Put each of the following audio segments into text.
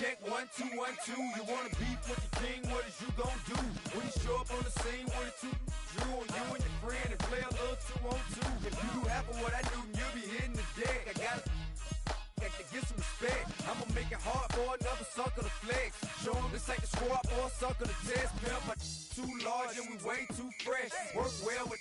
check, 1, 2, 1, 2. You wanna beef with the king, what is you gon' do? When you show up on the scene with a two, drew on you and your friend and play a little 2 on 2. If you do half of what I do, then you'll be hitting the deck. I gotta get some respect. I'ma make it hard for another sucker to flex. Show him this ain't the squad for a sucker to test. Pimp, my too large and we way too fresh. Work well with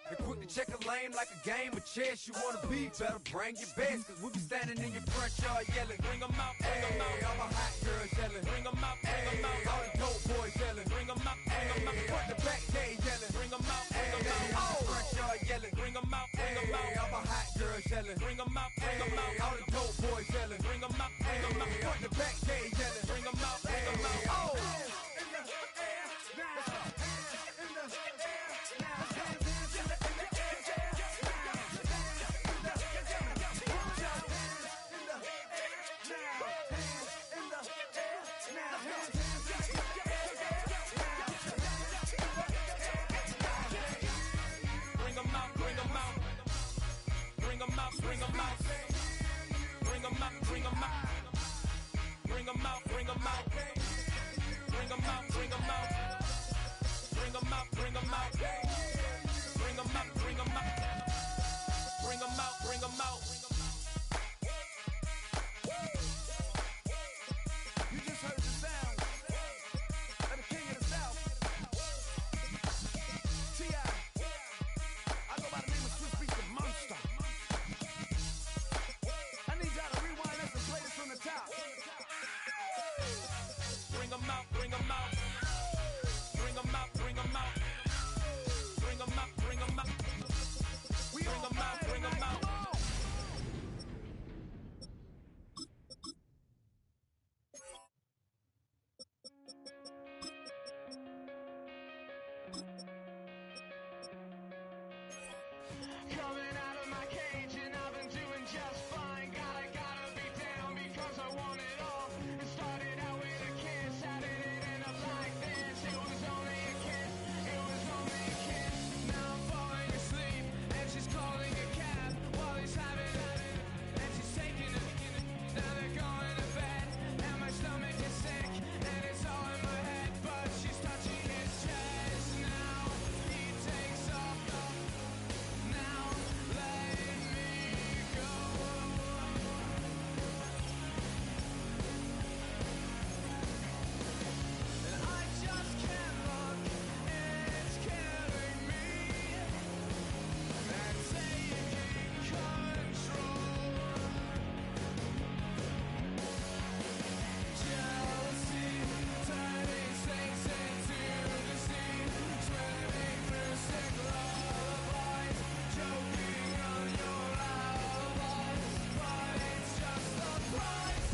and quick to check a lane like a game of chess. You wanna be better, bring your best. Cause we'll be standing in your front yard yelling, bring them out, bring them out. All my hot girls yelling, bring them out, bring them out. All the dope boys yelling, bring them out, bring them out. Front the back day yelling, bring them out, bring them out. All the front yard yelling, bring them out, bring them out. All my hot girls yelling, bring them out, bring them out. All the dope boys yelling, bring them out, bring them out. Front the back day yelling, bring them out, bring them out. Oh!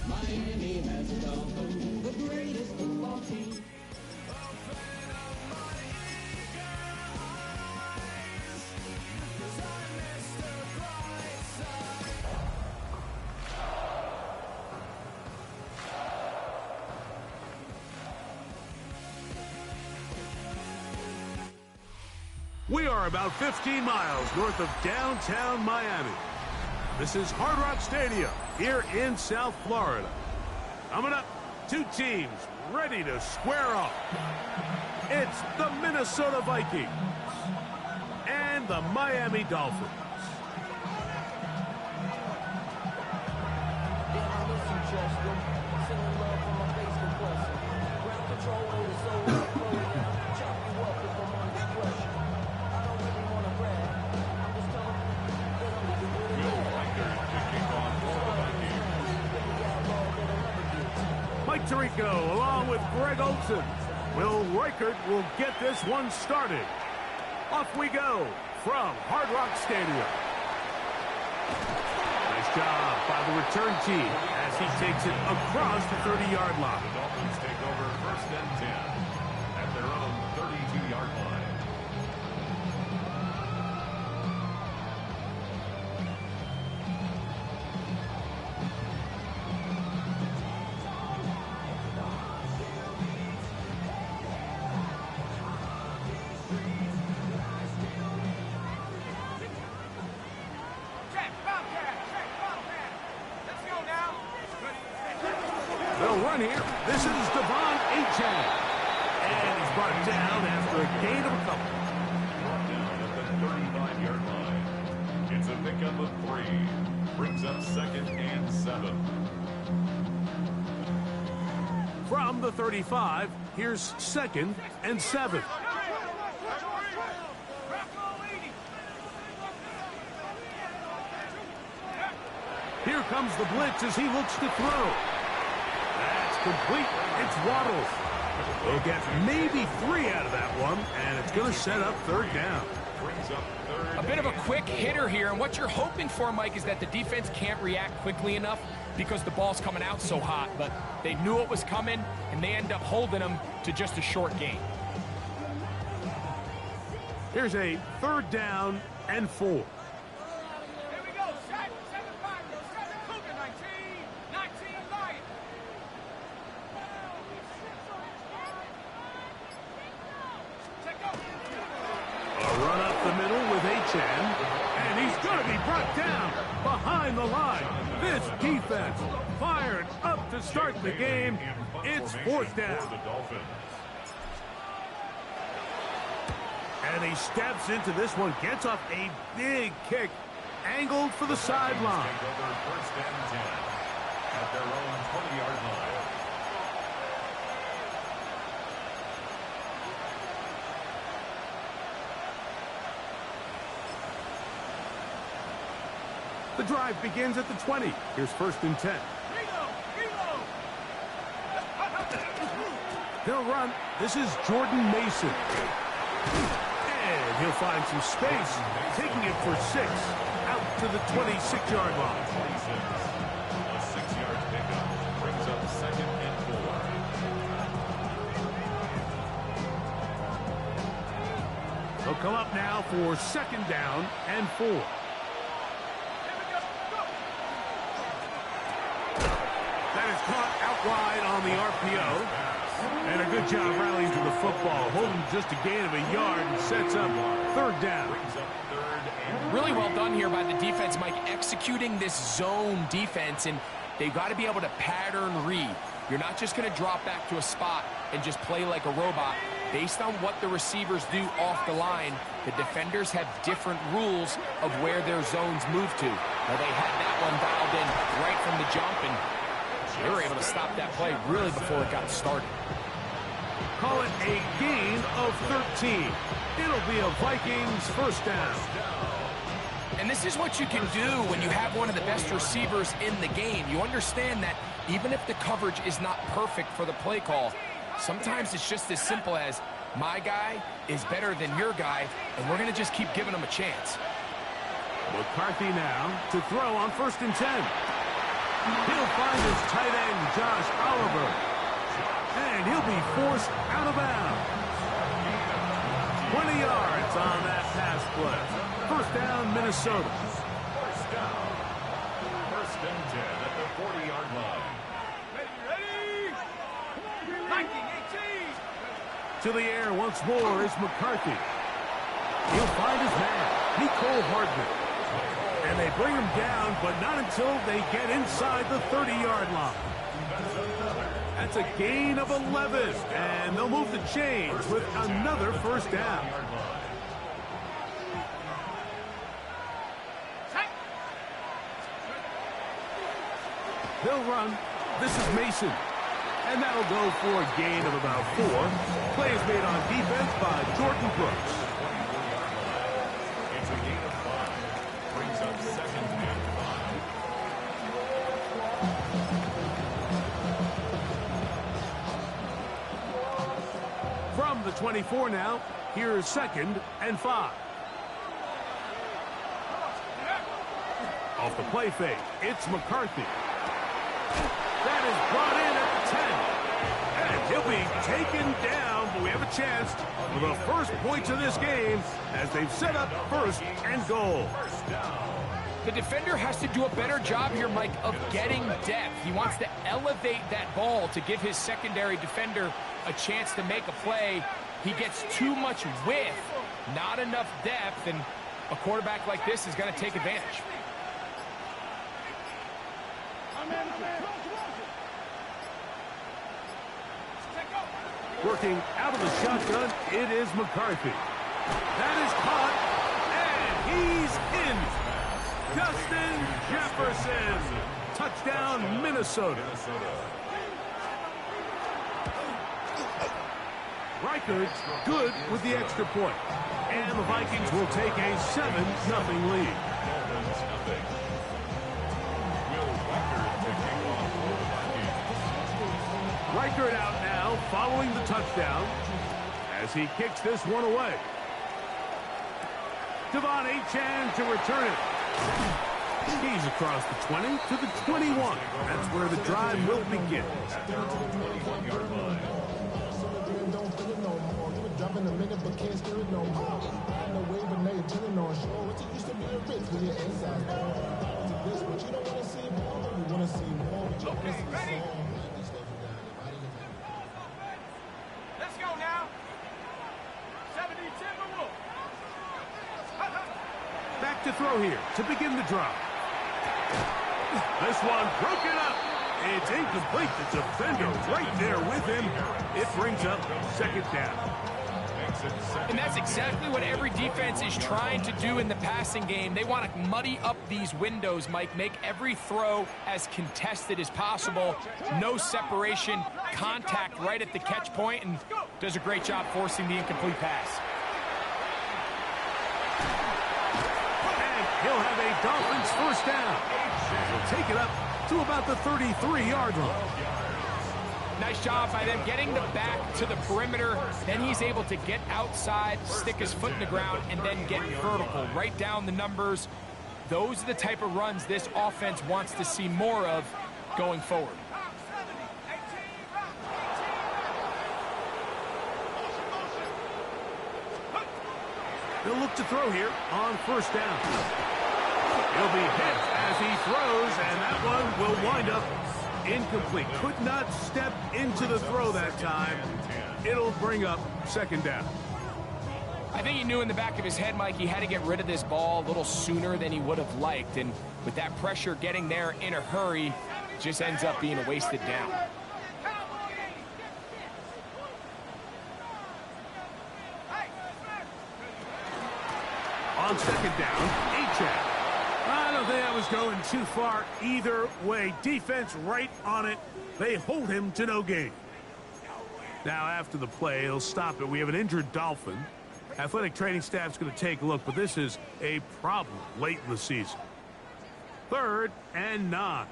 Miami has it all, the greatest football team. We are about 15 miles north of downtown Miami. This is Hard Rock Stadium here in South Florida. Coming up, two teams ready to square off. It's the Minnesota Vikings and the Miami Dolphins. Mike Tirico along with Greg Olson. Will Reichert will get this one started. Off we go from Hard Rock Stadium. Nice job by the return team as he takes it across the 30-yard line. The Dolphins take over 1st and 10 at their own 32-yard line. Check, Bobcat, let's go now. They'll run here. This is Devon Achane. And he's brought down after a gain of a couple. Brought down at the 35-yard line. It's a pickup of 3. Brings up 2nd and 7. From the 35, here's 2nd and 7. Here comes the blitz as he looks to throw. That's complete. It's Waddle. They'll get maybe 3 out of that one, and it's going to set up 3rd down. A bit of a quick hitter here, and what you're hoping for, Mike, is that the defense can't react quickly enough because the ball's coming out so hot, but they knew it was coming, and they end up holding them to just a short gain. Here's a 3rd down and 4. Run up the middle with Achane, and he's going to be brought down behind the line. This defense fired up to start the game. It's 4th down. And he steps into this one, gets off a big kick, angled for the sideline. 1st and 10 at their own 20-yard line. The drive begins at the 20. Here's 1st and 10. He'll run. This is Jordan Mason. And he'll find some space, taking it for 6 out to the 26-yard line. 26. A 6-yard pickup brings up 2nd and 4. He'll come up now for 2nd down and 4. That is caught out wide on the RPO. And a good job rallying to the football. Holding just a gain of a yard and sets up 3rd down. Really well done here by the defense, Mike, executing this zone defense, and they've got to be able to pattern read. You're not just going to drop back to a spot and just play like a robot. Based on what the receivers do off the line, the defenders have different rules of where their zones move to. Now, they had that one dialed in right from the jump, and they were able to stop that play really before it got started. Call it a gain of 13. It'll be a Vikings 1st down. And this is what you can do when you have one of the best receivers in the game. You understand that even if the coverage is not perfect for the play call, sometimes it's just as simple as, my guy is better than your guy, and we're going to just keep giving him a chance. McCarthy now to throw on 1st and 10. He'll find his tight end, Josh Oliver. And he'll be forced out of bounds. 20 yards on that pass play. 1st down, Minnesota. 1st down. 1st and 10 at the 40-yard line. To the air once more is McCarthy. He'll find his man, Nicole Hardman. And they bring him down, but not until they get inside the 30-yard line. That's a gain of 11, and they'll move the chains with another 1st down. They'll run. This is Mason. And that'll go for a gain of about 4. Plays made on defense by Jordan Brooks. It's a gain of 5. Brings up 2nd and 5. From the 24 now, here's 2nd and 5. Off the play fake, it's McCarthy. That is brought in at the 10. And he'll be taken down, but we have a chance for the first points of this game as they've set up 1st and goal. The defender has to do a better job here, Mike, of getting depth. He wants to elevate that ball to give his secondary defender a chance to make a play. He gets too much width, not enough depth, and a quarterback like this is going to take advantage. Working out of the shotgun, it is McCarthy. That is caught, and he's in. Justin Jefferson. Touchdown, Minnesota. Reichert good with the extra point. And the Vikings will take a 7-0 lead. Reichert out now following the touchdown as he kicks this one away. Devon Achane to return it. He's across the 20 to the 21. That's where the drive will begin. Dropping a minute but can't steer it no more. Riding the wave and they turning on shore. What you used to be a rich with your inside. This, but you don't want to see more. You want to see more. But you want to see ready? Let's go now. 70 Timberwolves. Back to throw here to begin the drive. This one broken up. It's incomplete. The defender right there with him. It brings up second down. And that's exactly what every defense is trying to do in the passing game. They want to muddy up these windows, Mike, make every throw as contested as possible. No separation, contact right at the catch point, and does a great job forcing the incomplete pass. And he'll have a Dolphins first down. He'll take it up to about the 33-yard line. Nice job by them getting the back to the perimeter. Then he's able to get outside, stick his foot in the ground, and then get vertical. Right down the numbers. Those are the type of runs this offense wants to see more of going forward. They'll look to throw here on first down. He'll be hit as he throws, and that one will wind up incomplete. Could not step into the throw that time. It'll bring up second down. I think he knew in the back of his head, Mike, he had to get rid of this ball a little sooner than he would have liked. And with that pressure getting there in a hurry, it just ends up being a wasted down. On second down, Achane. I don't think that was going too far either way. Defense right on it. They hold him to no gain. Now after the play, he'll stop it. We have an injured Dolphin. Athletic training staff's going to take a look, but this is a problem late in the season. 3rd and 9.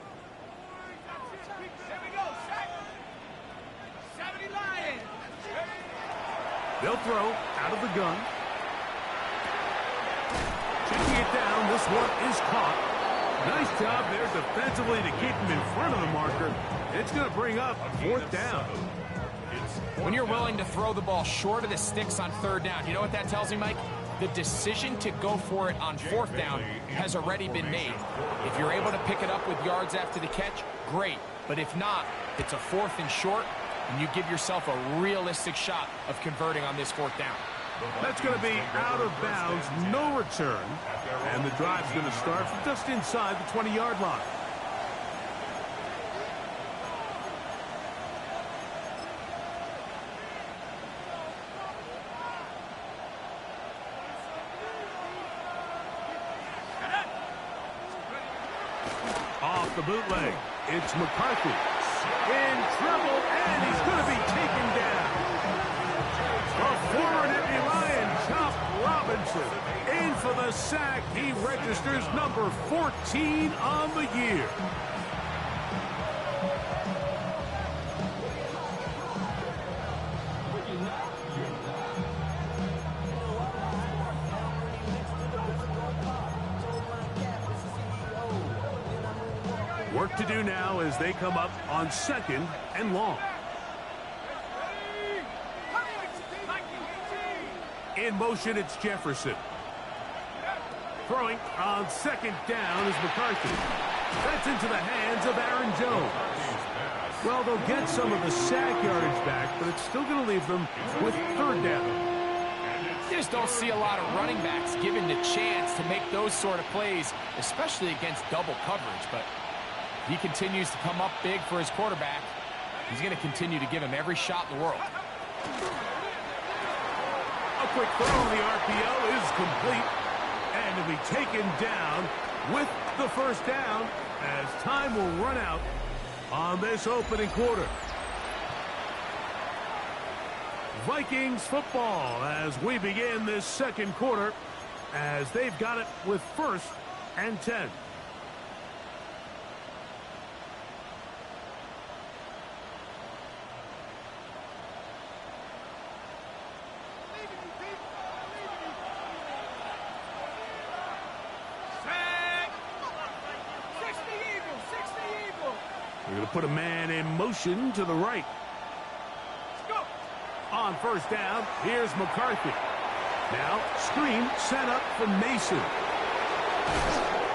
They'll throw out of the gun. Checking it down, this one is caught. Nice job there defensively to keep him in front of the marker. It's going to bring up 4th down. When you're willing to throw the ball short of the sticks on 3rd down, you know what that tells me, Mike? The decision to go for it on 4th down has already been made. If you're able to pick it up with yards after the catch, great. But if not, it's a 4th and short, and you give yourself a realistic shot of converting on this 4th down. That's going to be out of bounds, no return. And the drive's going to start from just inside the 20-yard line. Off the bootleg, it's McCarthy. In trouble, and he's going to be taken down. A former Nittany Lion, Chop Robinson, in for the sack. He registers number 14 on the year. Work to do now as they come up on 2nd and long. In motion, it's Jefferson. Throwing on 2nd down is McCarthy. That's into the hands of Aaron Jones. Well, they'll get some of the sack yardage back, but it's still going to leave them with 3rd down. You just don't see a lot of running backs given the chance to make those sort of plays, especially against double coverage. But he continues to come up big for his quarterback. He's going to continue to give him every shot in the world. A quick throw on the RPO is complete. And to be taken down with the first down as time will run out on this opening quarter. Vikings football as we begin this second quarter as they've got it with 1st and 10. We're going to put a man in motion to the right. On first down, here's McCarthy. Now, screen set up for Mason.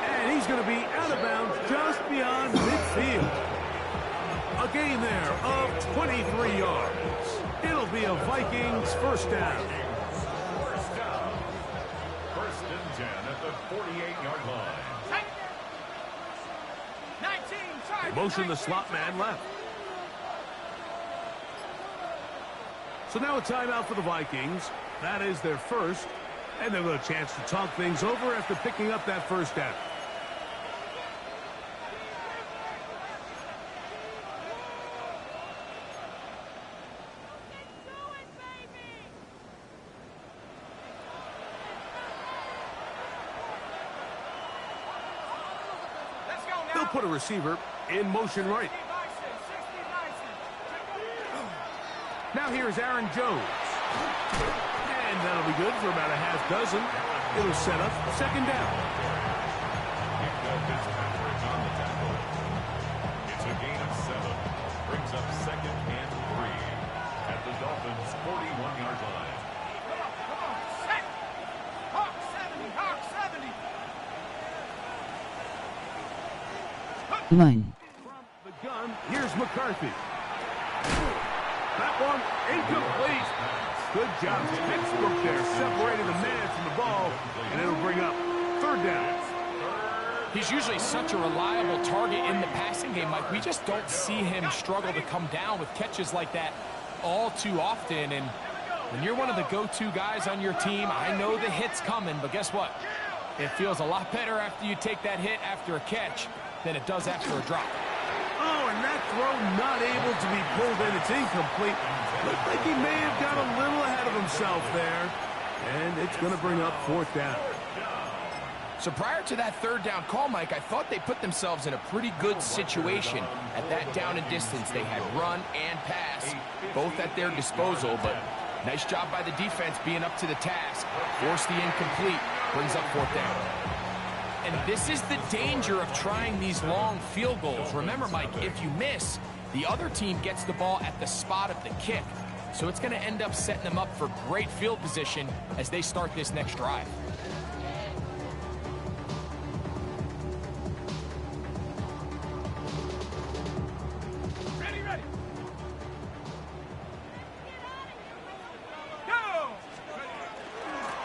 And he's going to be out of bounds just beyond midfield. A gain there of 23 yards. It'll be a Vikings first down. First down. 1st and 10 at the 48-yard line. They motion the slot man left. So now a timeout for the Vikings. That is their first. And they'll get a chance to talk things over after picking up that first down. They'll put a receiver in motion right. Now here's Aaron Jones. And that'll be good for about a half dozen. It'll set up second down. It's a gain of 7. Brings up 2nd and 3 at the Dolphins' 41-yard line. Line. From the gun, here's McCarthy. That one incomplete. Good job, textbook there, separating the man from the ball, and it'll bring up 3rd down. He's usually such a reliable target in the passing game, Mike. We just don't see him struggle to come down with catches like that all too often. And when you're one of the go-to guys on your team, I know the hit's coming, but guess what? It feels a lot better after you take that hit after a catch than it does after a drop. Oh, and that throw not able to be pulled in. It's incomplete. Looked like he may have got a little ahead of himself there. And it's going to bring up 4th down. So prior to that 3rd down call, Mike, I thought they put themselves in a pretty good situation at that down and distance. They had run and pass, both at their disposal, but nice job by the defense being up to the task. Force the incomplete, brings up 4th down. And this is the danger of trying these long field goals. Remember, Mike, if you miss, the other team gets the ball at the spot of the kick. So it's going to end up setting them up for great field position as they start this next drive. Ready. Go!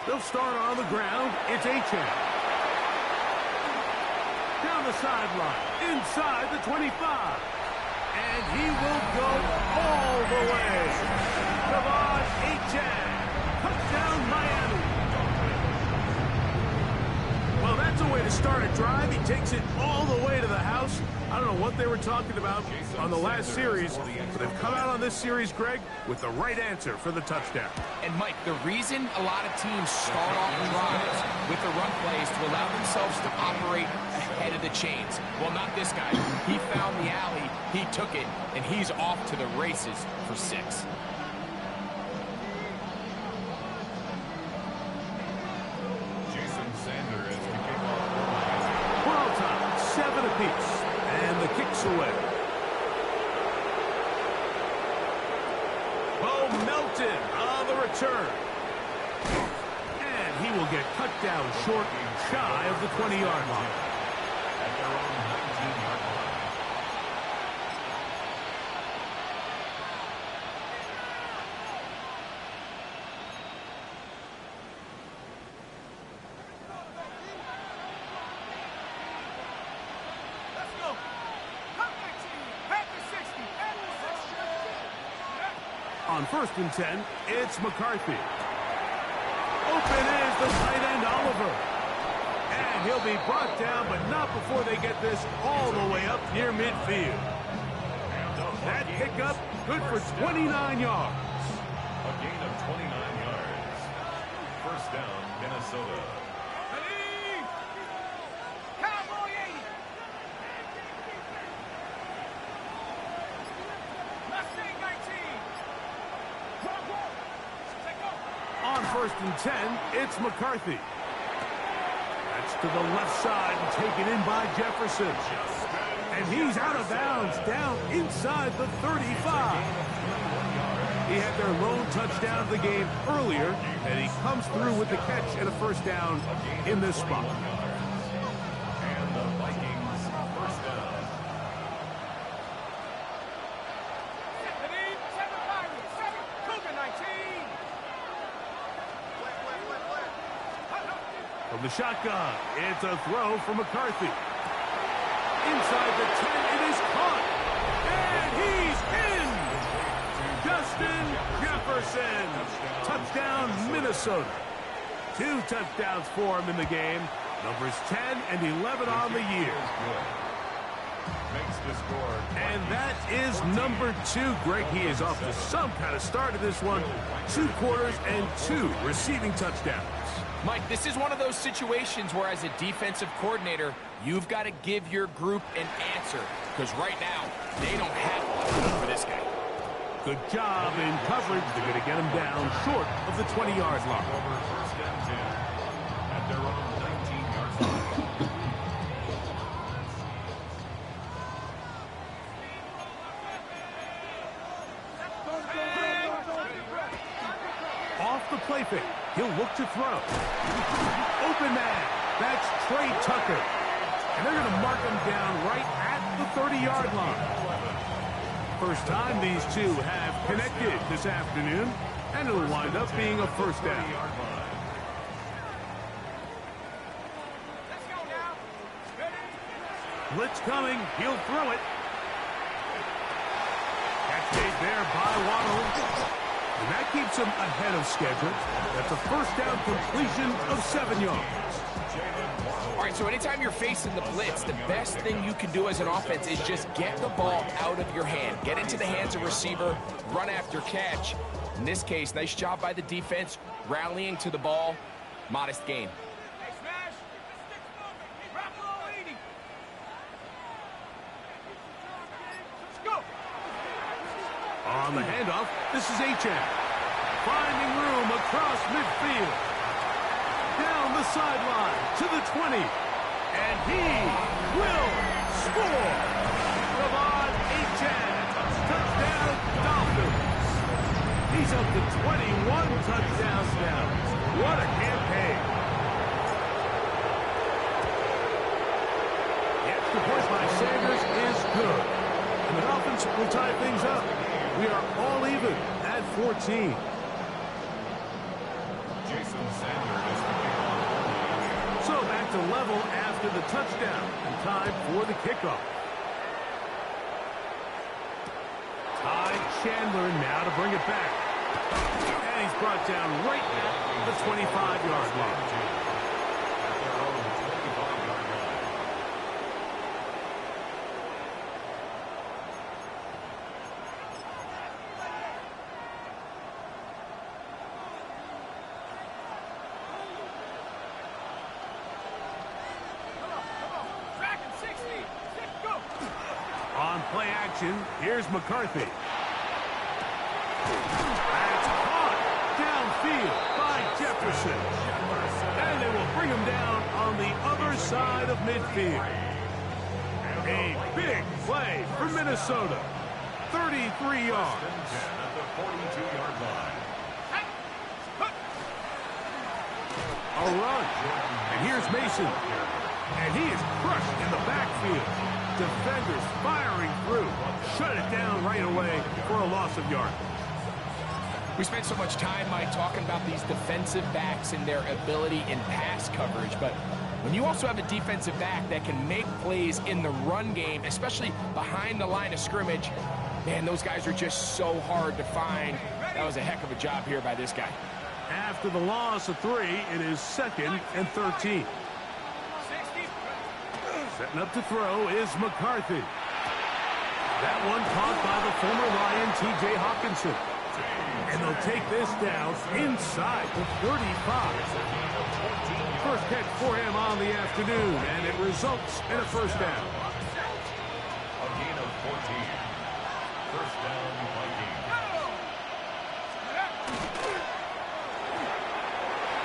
They'll start on the ground. It's HMH. Down the sideline, inside the 25. And he will go all the way. HMH. Touchdown, Miami. Well, that's a way to start a drive. He takes it all the way to the house. I don't know what they were talking about on the last series, but they've come out on this series, Greg, with the right answer for the touchdown. And, Mike, the reason a lot of teams start off drives with the run plays to allow themselves to operate ahead of the chains. Well, not this guy. He found the alley, he took it, and he's off to the races for 6. We're on top, 7 apiece, and the kick's away. Bo Melton on the return. And he will get cut down short and shy of the 20-yard line. At their own 19-yard line. Let's go. Come back to you. Back to 60. On 1st and 10, it's McCarthy. Open is the tight end, Oliver. And he'll be brought down, but not before they get this all the way up near midfield. That pickup, good for 29 yards. A gain of 29 yards. First down, Minnesota. On 1st and 10, it's McCarthy. That's to the left side and taken in by Jefferson. And he's out of bounds, down inside the 35. He had their lone touchdown of the game earlier, and he comes through with the catch and a first down in this spot. And the Vikings first down. From the shotgun, it's a throw for McCarthy. Inside the 10, it is caught. And he's in! Justin Jefferson. Touchdown, Minnesota. 2 touchdowns for him in the game. Numbers 10 and 11 on the year. Makes the score. And that is number 2. Greg, he is off to some kind of start in this one. 2 quarters and 2 receiving touchdowns. Mike, this is one of those situations where as a defensive coordinator, you've got to give your group an answer. Because right now, they don't have one for this guy. Good job in coverage. They're going to get him down short of the 20-yard line. Over first and 10 at their own 19-yard line. Off the play fake. He'll look to throw. Open man. That's Trey Tucker. And they're going to mark him down right at the 30-yard line. First time these two have connected this afternoon, and it'll wind up being a first down. Blitz coming. He'll throw it. Catch made there by Waddle. And that keeps him ahead of schedule. That's a first down completion of 7 yards. All right, so anytime you're facing the blitz, the best thing you can do as an offense is just get the ball out of your hand. Get into the hands of receiver, run after catch. In this case, nice job by the defense, rallying to the ball. Modest gain. On the handoff, this is HM. Finding room across midfield. Down the sideline to the 20. And he will score. Ravon HM. Touchdown, Dolphins. He's up to 21 touchdowns now. What a campaign. The extra point by Sanders is good. And the Dolphins will tie things up. We are all even at 14. Jason Sanders is the kickoff. So back to level after the touchdown. And time for the kickoff. Ty Chandler now to bring it back. And he's brought down right at the 25-yard line. On play action, here's McCarthy. That's caught downfield by Jefferson. And they will bring him down on the other side of midfield. A big play for Minnesota. 33 yards. At the 42-yard line. A run. And here's Mason. And he is crushed in the backfield. Defenders firing through. Shut it down right away for a loss of yardage. We spent so much time, Mike, talking about these defensive backs and their ability in pass coverage, but when you also have a defensive back that can make plays in the run game, especially behind the line of scrimmage, man, those guys are just so hard to find. That was a heck of a job here by this guy. After the loss of 3, it is 2nd and 13. Setting up to throw is McCarthy. That one caught by the former Lion, T.J. Hawkinson. And they'll take this down inside the 35. First catch for him on the afternoon, and it results in a first down. A gain of 14. First down, Vikings.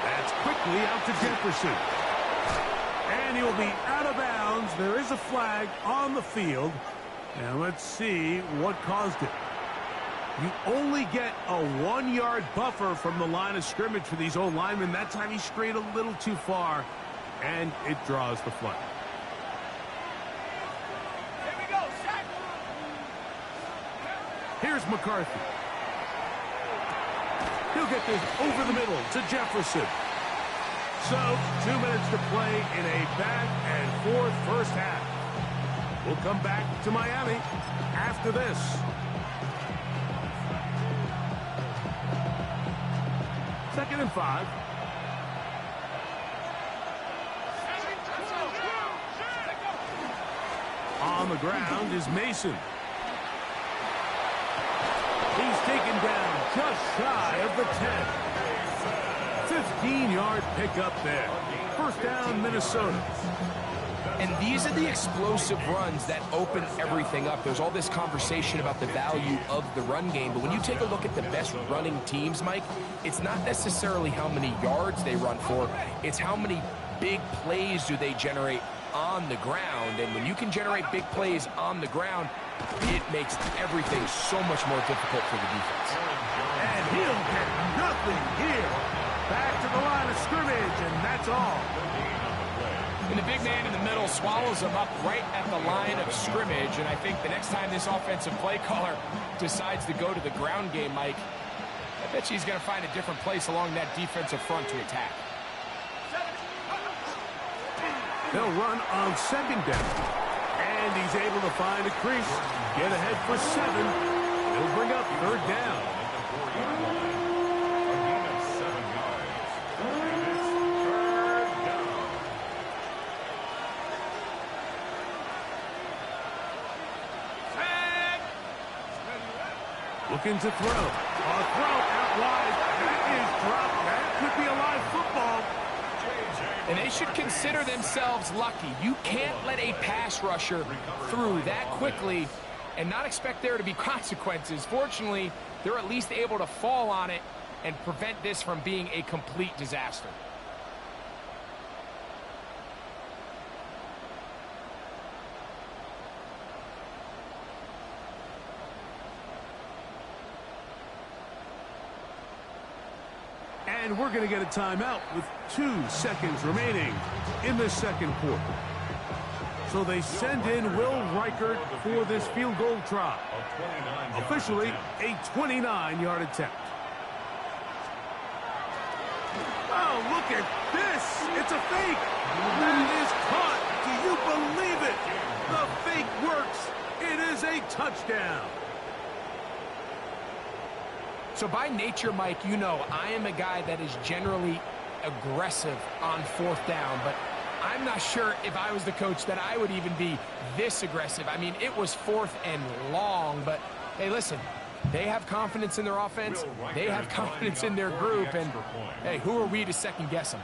That's quickly out to Jefferson. And he'll be out of bounds. There is a flag on the field. And let's see what caused it. You only get a 1-yard buffer from the line of scrimmage for these old linemen. That time he strayed a little too far, and it draws the flag. Here we go, sack. Here's McCarthy. He'll get this over the middle to Jefferson. So, 2 minutes to play in a back-and-forth first half. We'll come back to Miami after this. Second and 5. On the ground is Mason. He's taken down just shy of the 10. 15-yard pickup there. First down, Minnesota. And these are the explosive runs that open everything up. There's all this conversation about the value of the run game, but when you take a look at the best running teams, Mike, it's not necessarily how many yards they run for, it's how many big plays do they generate on the ground. And when you can generate big plays on the ground, it makes everything so much more difficult for the defense. And he'll get nothing here. Back to the line of scrimmage, and that's all. And the big man in the middle swallows him up right at the line of scrimmage. And I think the next time this offensive play caller decides to go to the ground game, Mike, I bet he's going to find a different place along that defensive front to attack. They'll run on second down. And he's able to find a crease. Get ahead for 7. He'll bring up third down. Looking to throw. A throw out wide. That is dropped. That could be a live football. And they should consider themselves lucky. You can't let a pass rusher through that quickly and not expect there to be consequences. Fortunately, they're at least able to fall on it and prevent this from being a complete disaster. And we're going to get a timeout with 2 seconds remaining in the second quarter. So they send in Will Reichert for this field goal try. Officially, a 29-yard attempt. Oh, look at this. It's a fake. That is caught. Do you believe it? The fake works. It is a touchdown. So by nature, Mike, you know I am a guy that is generally aggressive on fourth down, but I'm not sure if I was the coach that I would even be this aggressive. I mean, it was 4th and long, but hey, listen, they have confidence in their offense. They have confidence in their group, and hey, who are we to second guess them?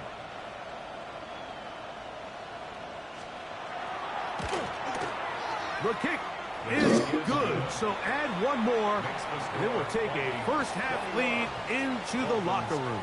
The kick is good, so add one more, and it will take a first-half lead into the locker room.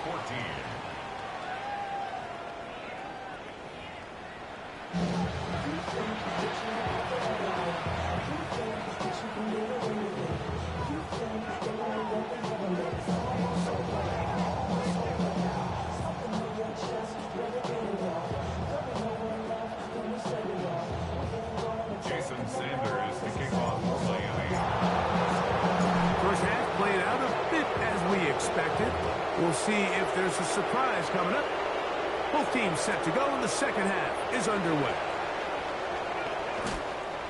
We'll see if there's a surprise coming up. Both teams set to go, and the second half is underway.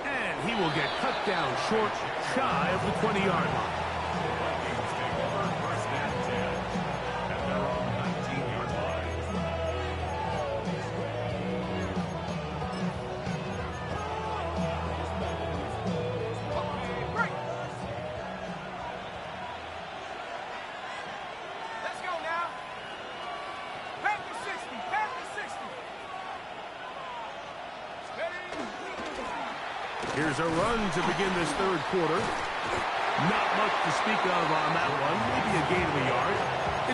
And he will get cut down short, shy of the 20-yard line. Here's a run to begin this third quarter. Not much to speak of on that one. Maybe a gain of a yard.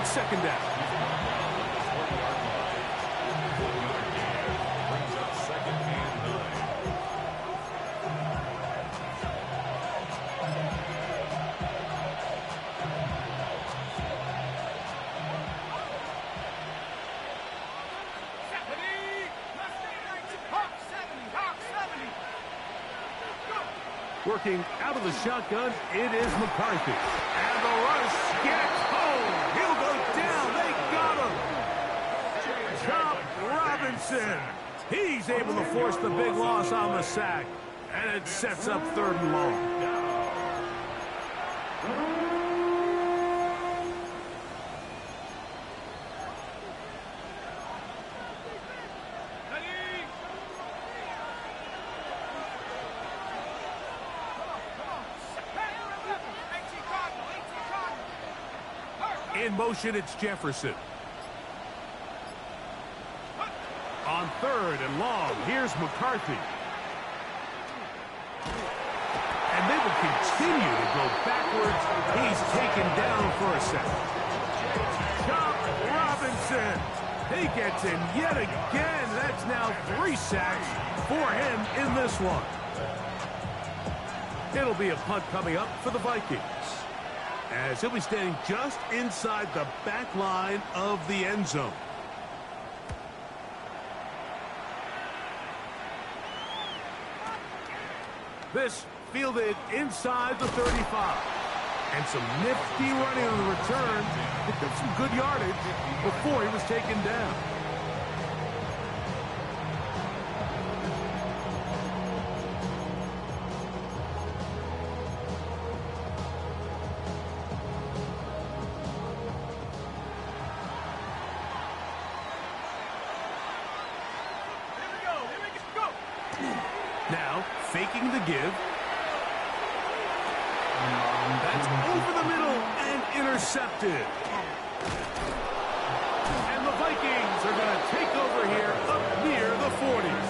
It's second down. Working out of the shotgun, it is McCarthy. And the rush gets home. He'll go down. They got him. Chop Robinson. He's able to force the big loss on the sack. And it sets up third and long. In motion, it's Jefferson. On third and long, here's McCarthy. And they will continue to go backwards. He's taken down for a second. Chop Robinson. He gets in yet again. That's now 3 sacks for him in this one. It'll be a punt coming up for the Vikings, as he'll be standing just inside the back line of the end zone. This fielded inside the 35. And some nifty running on the return. Picked up some good yardage before he was taken down. Now, faking the give. That's over the middle and intercepted. And the Vikings are going to take over here up near the 40s.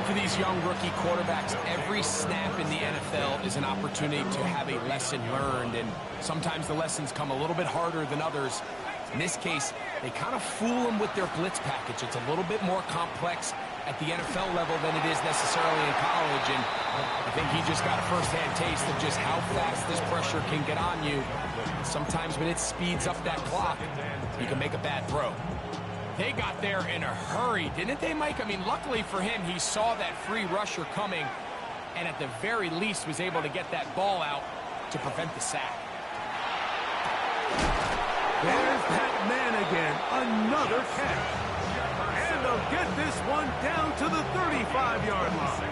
For these young rookie quarterbacks, every snap in the NFL is an opportunity to have a lesson learned, and sometimes the lessons come a little bit harder than others. In this case, they kind of fool them with their blitz package. It's a little bit more complex at the NFL level than it is necessarily in college, and I think he just got a first-hand taste of just how fast this pressure can get on you. Sometimes when it speeds up that clock, you can make a bad throw. They got there in a hurry, didn't they, Mike? I mean, luckily for him, he saw that free rusher coming, and at the very least was able to get that ball out to prevent the sack. There's that man again, another catch. And they'll get this one down to the 35-yard line.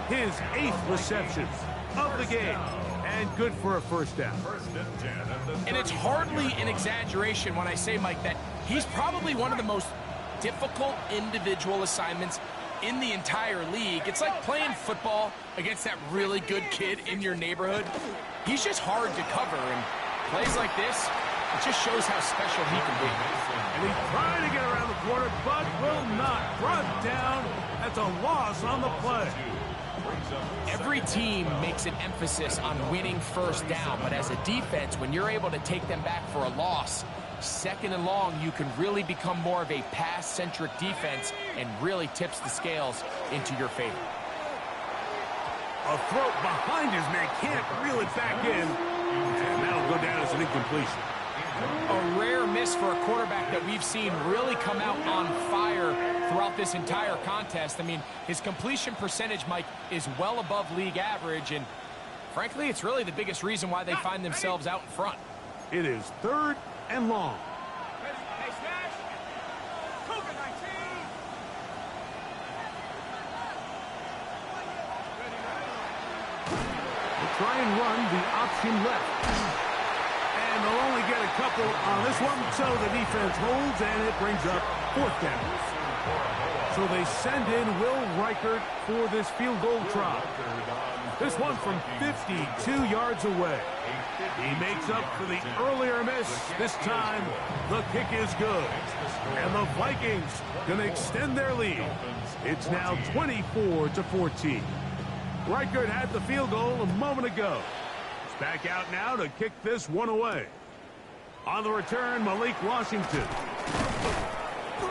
His 8th reception of the game, and good for a first down. And it's hardly an exaggeration when I say, Mike, that he's probably one of the most difficult individual assignments in the entire league. It's like playing football against that really good kid in your neighborhood. He's just hard to cover, and plays like this, it just shows how special he can be. And he's trying to get around the corner, but will not. Brought down. That's a loss on the play. Every team makes an emphasis on winning first down, but as a defense, when you're able to take them back for a loss, second and long, you can really become more of a pass-centric defense and really tips the scales into your favor. A throw behind his man, can't reel it back in, and that'll go down as an incompletion. A rare miss for a quarterback that we've seen really come out on fire throughout this entire contest. I mean, his completion percentage, Mike, is well above league average, and frankly, it's really the biggest reason why they find themselves out in front. It is third and long. They'll try and run the option left. And they'll only get a couple on this one, so the defense holds, and it brings up 4th down. So they send in Will Reichert for this field goal try. This one from 52 yards away. He makes up for the earlier miss. This time, the kick is good. And the Vikings can extend their lead. It's now 24-14. Reichert had the field goal a moment ago. He's back out now to kick this one away. On the return, Malik Washington.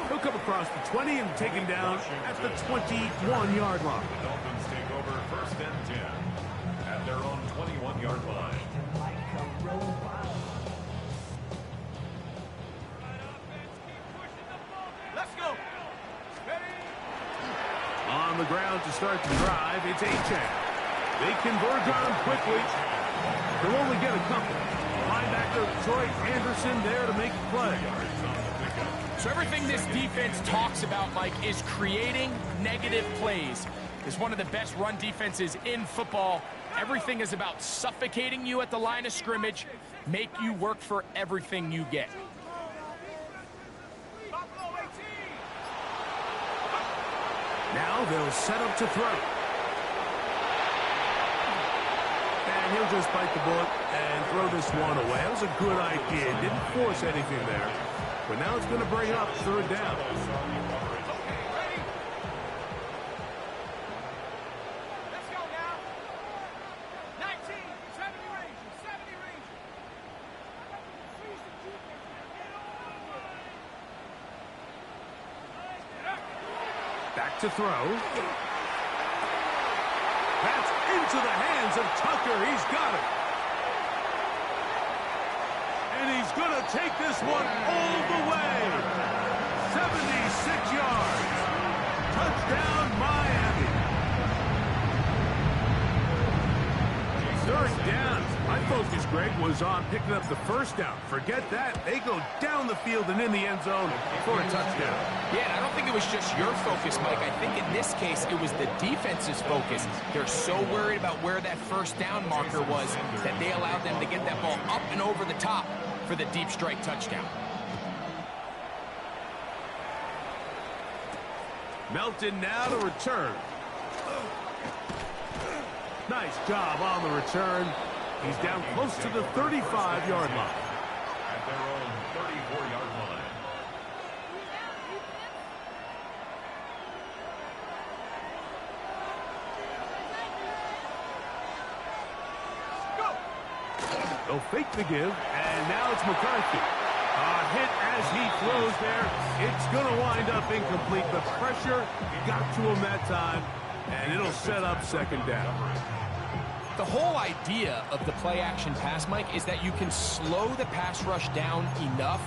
He'll come across the 20 and taken down at the 21-yard line. The Dolphins take over 1st and 10 at their own 21-yard line. Let's go. On the ground to start the drive, it's HMH. They converge on him quickly. They'll only get a couple. Linebacker Troy Anderson there to make the play. So everything this defense talks about, Mike, is creating negative plays. It's one of the best run defenses in football. Everything is about suffocating you at the line of scrimmage, make you work for everything you get. Now they'll set up to throw. And he'll just bite the bullet and throw this one away. That was a good idea. Didn't force anything there. But now it's going to bring up 3rd down. Let's go now. 19, 70 Rangers, 70 Rangers. Back to throw. That's into the hands of Tucker. He's got it. And he's going to take this one all the way. 76 yards. Touchdown, Miami. 3rd down. My focus, Greg, was on picking up the 1st down. Forget that. They go down the field and in the end zone for a touchdown. Yeah, and I don't think it was just your focus, Mike. I think in this case, it was the defense's focus. They're so worried about where that 1st down marker was that they allowed them to get that ball up and over the top for the deep strike touchdown. Melton now to return. Nice job on the return. He's down close to the 35-yard line. At their own 34-yard line. They'll fake the give, and now it's McCarthy. A hit as he throws there. It's going to wind up incomplete. The pressure got to him that time, and it'll set up 2nd down. The whole idea of the play-action pass, Mike, is that you can slow the pass rush down enough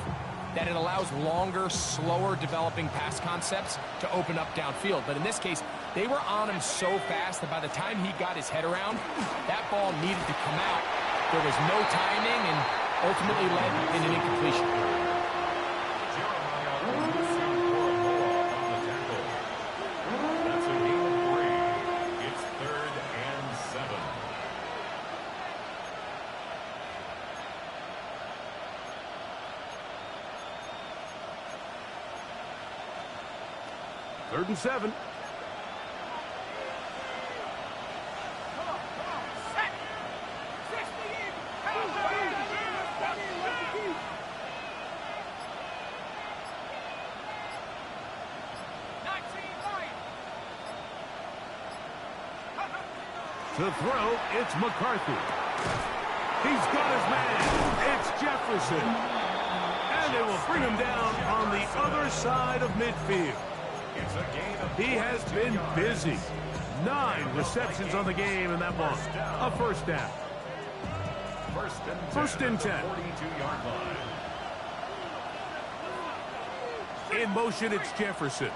that it allows longer, slower developing pass concepts to open up downfield. But in this case, they were on him so fast that by the time he got his head around, that ball needed to come out. There was no timing and ultimately led in an incompletion. That's a gain of 3. It's 3rd and 7. Third and 7. To throw, it's McCarthy. He's got his man. It's Jefferson. And they will bring him down on the other side of midfield. He has been busy. 9 receptions on the game, and that one, a 1st down. 1st and 10. 42-yard line. In motion, it's Jefferson.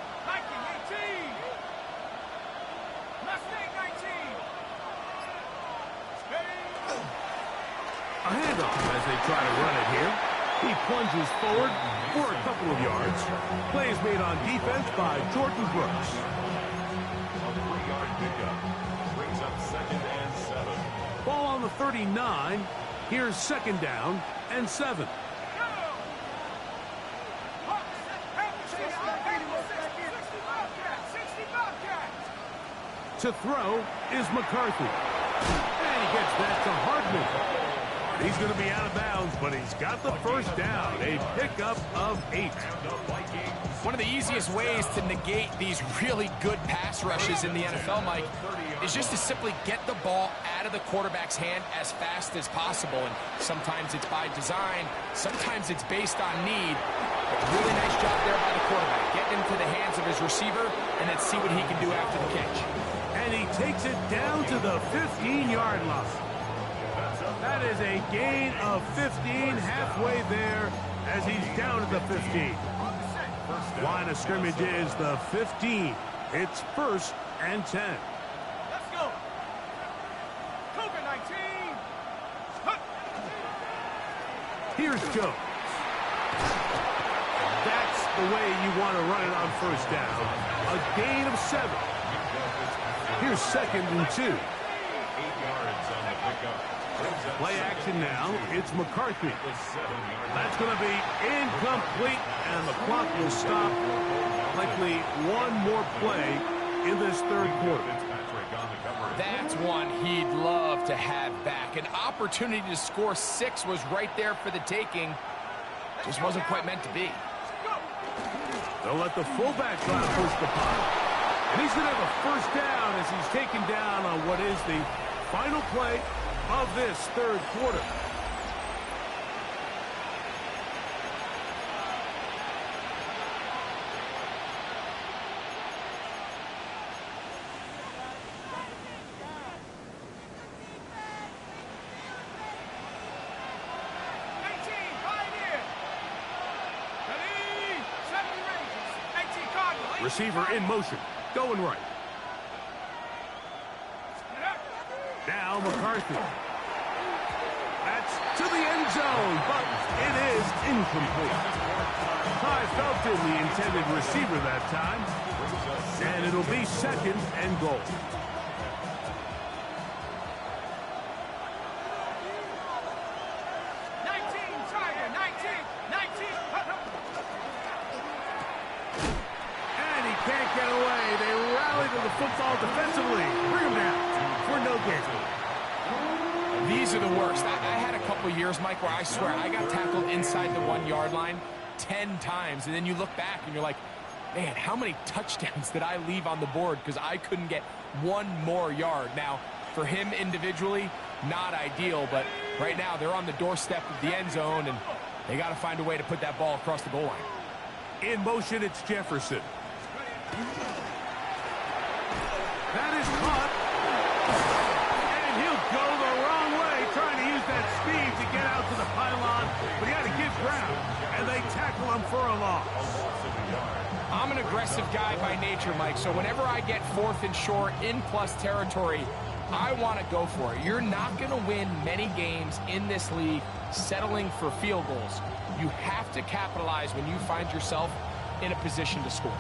A handoff as they try to run it here. He plunges forward for a couple of yards. Play is made on defense by Jordan Brooks. A 3-yard pickup brings up 2nd and 7. Ball on the 39. Here's 2nd down and 7. To throw is McCarthy. And he gets that to Hardman. He's going to be out of bounds, but he's got the 1st down. A pickup of 8. And the Vikings One of the easiest ways to negate these really good pass rushes in the NFL, Mike, is just to simply get the ball out of the quarterback's hand as fast as possible. And sometimes it's by design, sometimes it's based on need. But really nice job there by the quarterback, getting into the hands of his receiver, and let's see what he can do after the catch. And he takes it down to the 15-yard line. That is a gain of 15, halfway there as he's down at the 15. Line of scrimmage is the 15. It's 1st and 10. Let's go. COVID-19. Here's Jones. That's the way you want to run it on 1st down. A gain of 7. Here's 2nd and 2. 8 yards on the pickup. Play action now. It's McCarthy. That's going to be incomplete, and the clock will stop. Likely one more play in this 3rd quarter. That's one he'd love to have back. An opportunity to score 6 was right there for the taking. Just wasn't quite meant to be. They'll let the fullback try to push the punt. And he's going to have a 1st down as he's taken down on what is the final play of this 3rd quarter. Receiver in motion, going right. Now McCarthy. That's to the end zone, but it is incomplete. High felt in the intended receiver that time. And it'll be 2nd and goal. Can't get away. They rally to the football defensively. Bring him down for no gain. These are the worst. I had a couple years, Mike, where I swear I got tackled inside the 1-yard line 10 times. And then you look back and you're like, man, how many touchdowns did I leave on the board because I couldn't get one more yard? Now, for him individually, not ideal. But right now, they're on the doorstep of the end zone, and they got to find a way to put that ball across the goal line. In motion, it's Jefferson. That is caught. And he'll go the wrong way, trying to use that speed to get out to the pylon. But he had to give ground, and they tackle him for a loss. I'm an aggressive guy by nature, Mike, so whenever I get 4th and short in plus territory, I want to go for it. You're not going to win many games in this league settling for field goals. You have to capitalize when you find yourself in a position to score.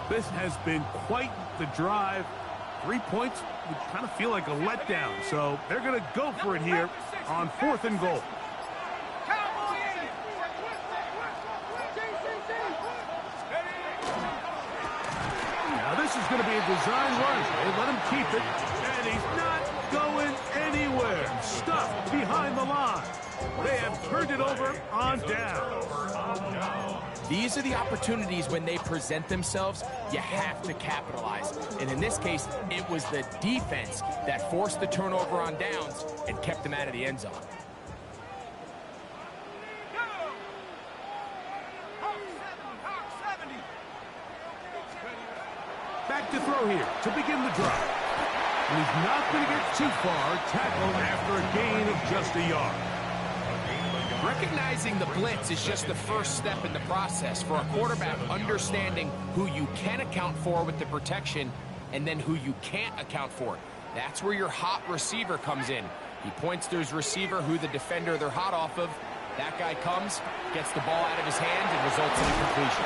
This has been quite the drive. 3 points would kind of feel like a letdown. So they're going to go for it here on 4th and goal. Now this is going to be a design run. They let him keep it, and he's not going anywhere. Stuck behind the line. They have turned it over on down. These are the opportunities when they present themselves, you have to capitalize. And in this case, it was the defense that forced the turnover on downs and kept them out of the end zone. Back to throw here to begin the drive. And he's not going to get too far, tackled after a gain of just a yard. Recognizing the blitz is just the first step in the process for a quarterback, understanding who you can account for with the protection and then who you can't account for. That's where your hot receiver comes in. He points to his receiver, who the defender they're hot off of. That guy comes, gets the ball out of his hand, and results in a completion.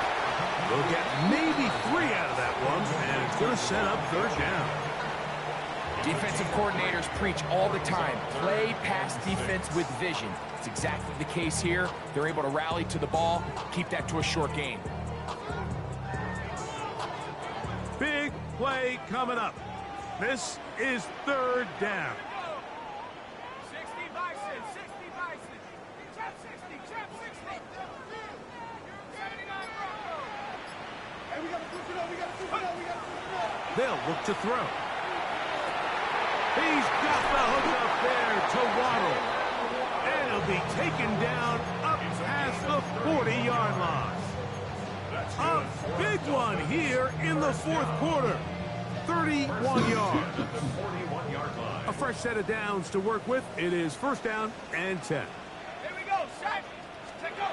They'll get maybe 3 out of that one, and it's going to set up 3rd down. Defensive coordinators preach all the time, play pass defense with vision. It's exactly the case here. They're able to rally to the ball, keep that to a short gain. Big play coming up. This is 3rd down. 60 Bison, 60 Bison. Chap 60, chap 60. 79 Bron. They'll look to throw. He's got the hook up there to Waddle. And he'll be taken down up past the 40-yard line. A big one here in the fourth quarter. 31 yards. A fresh set of downs to work with. It is first down and 10. Here we go, set. Take go.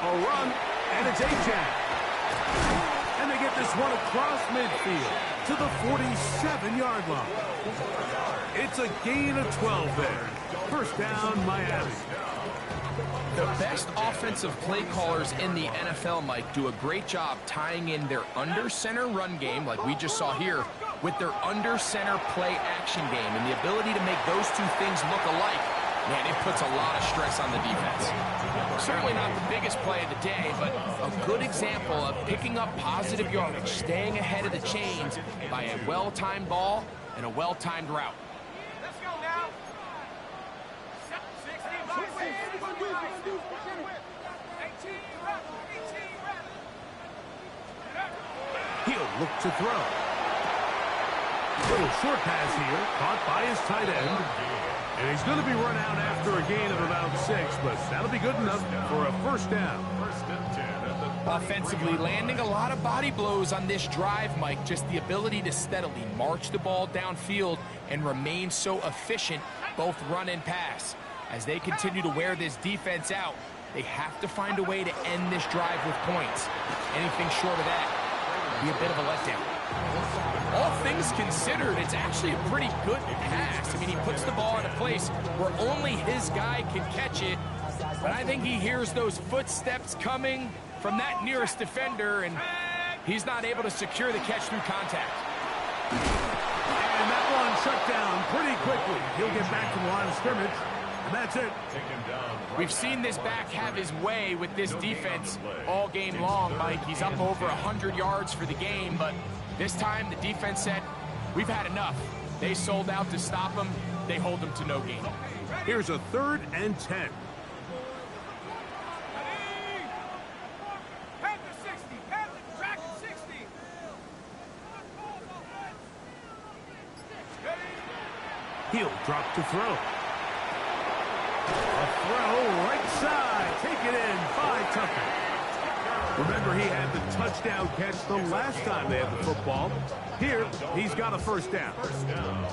A run, and it's HMH. And they get this one across midfield to the 47-yard line. It's a gain of 12 there. First down, Miami. The best offensive play callers in the NFL, Mike, do a great job tying in their under-center run game, like we just saw here, with their under-center play action game. And the ability to make those two things look alike, man, it puts a lot of stress on the defense. Certainly not the biggest play of the day, but a good example of picking up positive yardage, staying ahead of the chains by a well-timed ball and a well-timed route. Let's go now. 60, 18, He'll look to throw. Little short pass here, caught by his tight end. And he's going to be run out after a gain of about 6, but that'll be good enough for a first down. Offensively, landing a lot of body blows on this drive, Mike. Just the ability to steadily march the ball downfield and remain so efficient, both run and pass. As they continue to wear this defense out, they have to find a way to end this drive with points. Anything short of that would be a bit of a letdown. All things considered, it's actually a pretty good pass. I mean, he puts the ball in a place where only his guy can catch it. But I think he hears those footsteps coming from that nearest defender, and he's not able to secure the catch through contact. And that one shut down pretty quickly. He'll get back to the line of scrimmage, and that's it. We've seen this back have his way with this defense all game long, Mike. He's up over 100 yards for the game, but this time the defense said, we've had enough. They sold out to stop him. They hold him to no gain. Here's a 3rd and 10. He'll drop to throw. A throw right side. Take it in by Tucker. Remember, he had the touchdown catch the last time they had the football. Here, he's got a first down.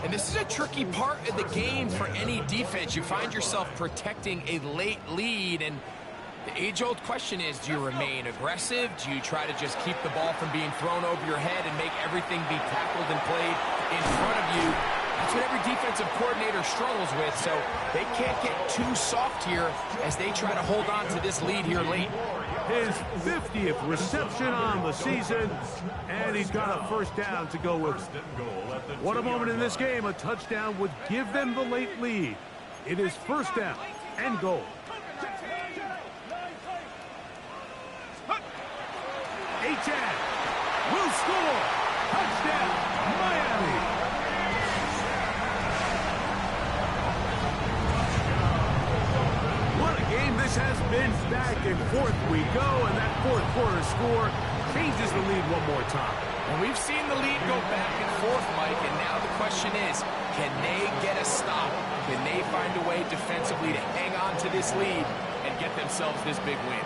And this is a tricky part of the game for any defense. You find yourself protecting a late lead, and the age-old question is, do you remain aggressive? Do you try to just keep the ball from being thrown over your head and make everything be tackled and played in front of you? That's what every defensive coordinator struggles with, so they can't get too soft here as they try to hold on to this lead here late. His 50th reception on the season, and he's got a first down to go with. What a moment in this game. A touchdown would give them the late lead. It is first down and goal. HMH will score. Touchdown, Miami. What a game this has been. Back and forth we go, and that fourth quarter score changes the lead one more time. And we've seen the lead go back and forth, Mike, and now the question is, can they get a stop? Can they find a way defensively to hang on to this lead and get themselves this big win?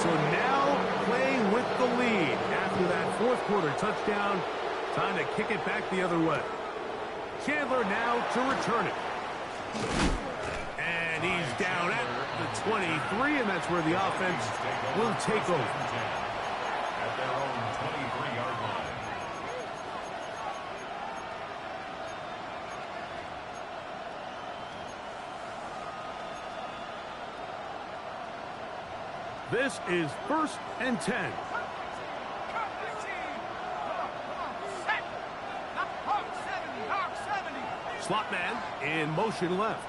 So now playing with the lead after that fourth quarter touchdown. Time to kick it back the other way. Chandler now to return it. And he's down at the 23, and that's where the offense will take over. At their own 23-yard line. This is 1st and 10. Slot man in motion left.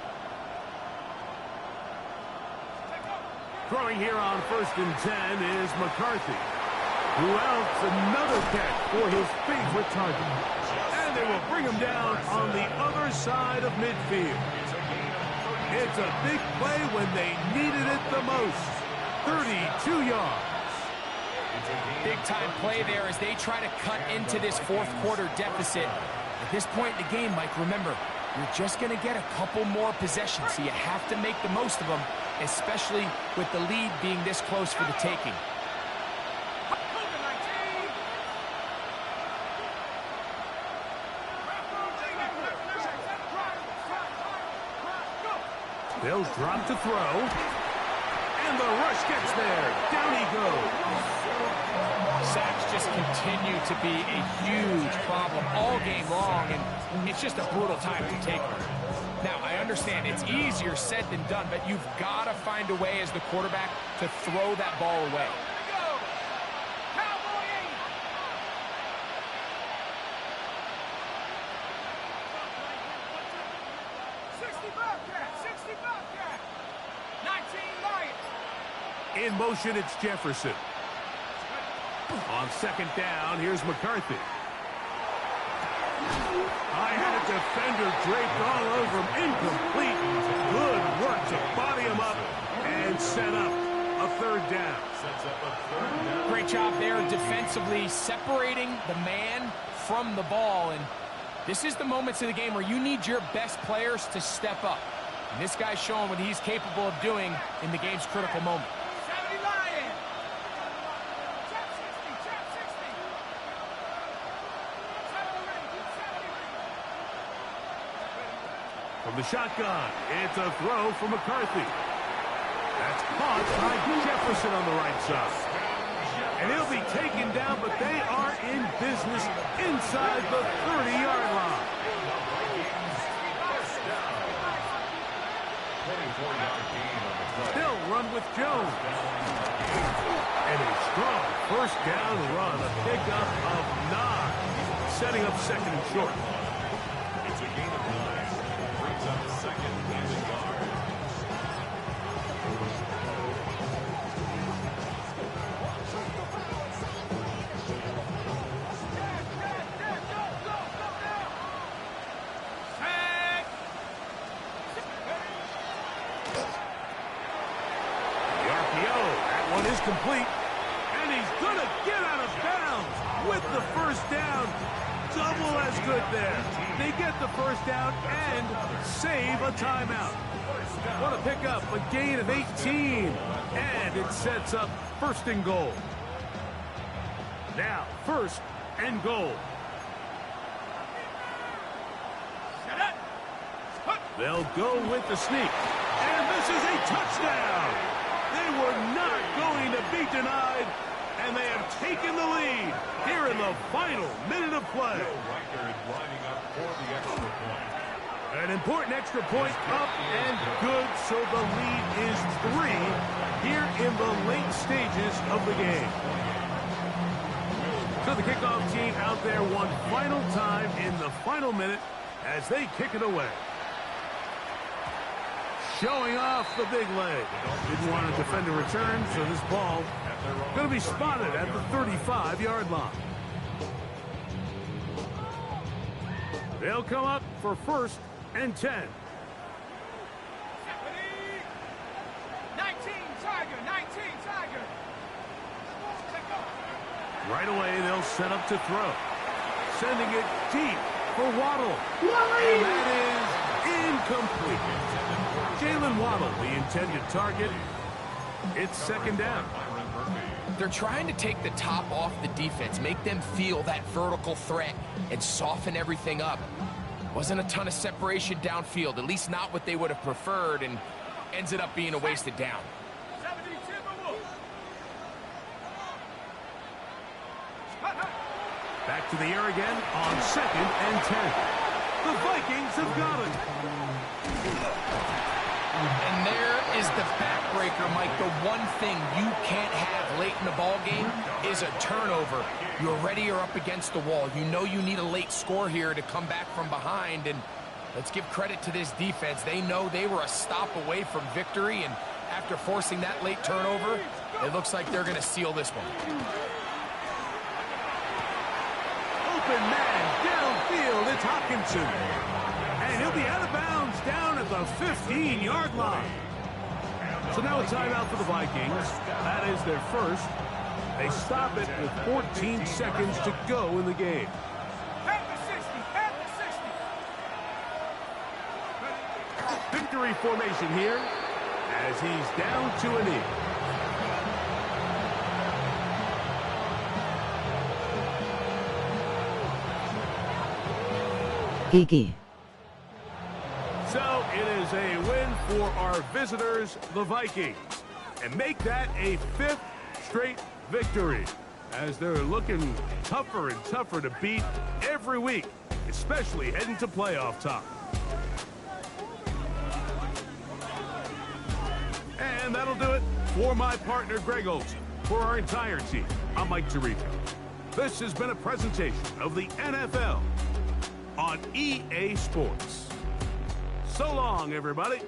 Throwing here on 1st and 10 is McCarthy, who else another catch for his favorite target. And they will bring him down on the other side of midfield. It's a big play when they needed it the most. 32 yards. Big-time play there as they try to cut into this fourth-quarter deficit. At this point in the game, Mike, remember, you're just going to get a couple more possessions, so you have to make the most of them, especially with the lead being this close for the taking. They'll drop to throw. And the rush gets there. Down he goes. Sacks just continue to be a huge problem all game long, and it's just a brutal time to take them. Now, I understand it's easier said than done, but you've got to find a way as the quarterback to throw that ball away. In motion, it's Jefferson. On second down, here's McCarthy. I had a defender draped all over him. Incomplete. Good work to body him up and set up a third down. Great job there defensively, separating the man from the ball. And this is the moments of the game where you need your best players to step up. And this guy's showing what he's capable of doing in the game's critical moment. From the shotgun, it's a throw for McCarthy. That's caught by Jefferson on the right side. And he'll be taken down, but they are in business inside the 30-yard line. Still run with Jones. And a strong first down run, a pickup of 9, setting up second and short. It's a gain of 9. Brings up second and a yard. Is complete, and he's gonna get out of bounds with the first down. Double as good there. They get the first down and save a timeout. What a pickup, a gain of 18, and it sets up first and goal. Now, first and goal. They'll go with the sneak, and this is a touchdown. They were not going to be denied, and they have taken the lead here in the final minute of play. An important extra point up and good, so the lead is 3 here in the late stages of the game. So the kickoff team out there one final time in the final minute as they kick it away. Showing off the big leg. Didn't want to defend a return, so this ball going to be spotted at the 35-yard line. They'll come up for first and 10. 19 Tiger. Right away, they'll set up to throw. Sending it deep for Waddle. And that is incomplete. Jalen Waddle, the intended target. It's second down. They're trying to take the top off the defense, make them feel that vertical threat, and soften everything up. Wasn't a ton of separation downfield, at least not what they would have preferred, and ends it up being a wasted down. Back to the air again on second and 10. The Vikings have got it. And there is the backbreaker, Mike. The one thing you can't have late in the ball game is a turnover. You're already up against the wall. You know you need a late score here to come back from behind. And let's give credit to this defense. They know they were a stop away from victory. And after forcing that late turnover, it looks like they're going to seal this one. Open man downfield. It's Hopkinson. And he'll be out of bounds down at the 15-yard line. So now a timeout for the Vikings. That is their first. They stop it with 14 seconds to go in the game. Victory formation here as he's down to a knee. Gigi. So it is a win for our visitors, the Vikings, and make that a 5th straight victory as they're looking tougher and tougher to beat every week, especially heading to playoff time. And that'll do it for my partner, Greg Olson. For our entire team, I'm Mike Tirico. This has been a presentation of the NFL on EA Sports. So long, everybody.